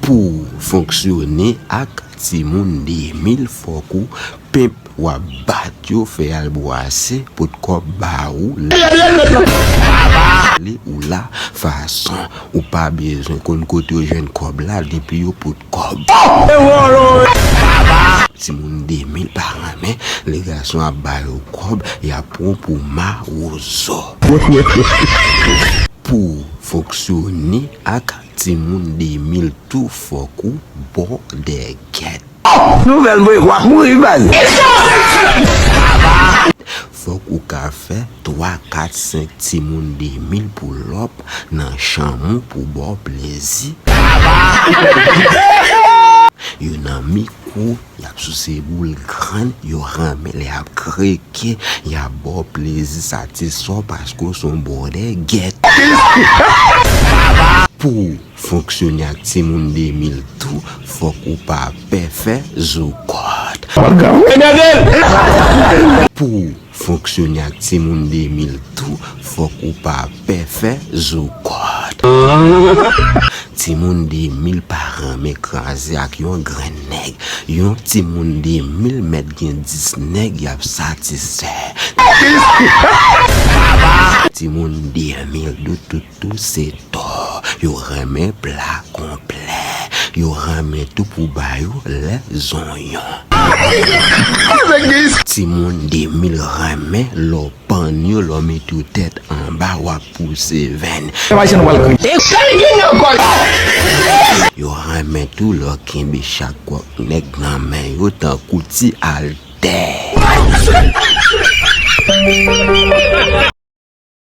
Pour fonctionner avec timoun 2000 faut qu'on pimp ou battre fait alboisser pour qu'on baou ou la façon ou pas besoin qu'on côté jeune cob là depuis pour cob timoun 2000 par an mais les garçons à baou cob y a pour ma ozo pour fonctionner avec timoun 2000 tout faut qu'on bon des guettes nouvelle boy mourir base faut qu'on ka fait 3 4 5 timoun 2000 pour l'op dans chambre pour bon plaisir yo nan micro y a sous ces boules grandes yo ramé les a craqué y a bon plaisir satisfait parce que son bon des guettes pour fonctionner avec timoun 2000 tout faut qu'on pas parfait zokot pour fonctionner avec timoun 2000 tout faut qu'on pas parfait zokot timoun 2000 parents m'écraser avec un grand nèg yon timoun 2000 met gen 10 nèg y a satisfait timoun 2000 de tout c'est tort yo remet plat complet yo remet tout pour bayou les oignons timoun 2000 remet lo panyo lo met tout tête en bas ou pousser veine yo remet tout lo kimbe chaque quoi nèg nan men yo tan kouti alter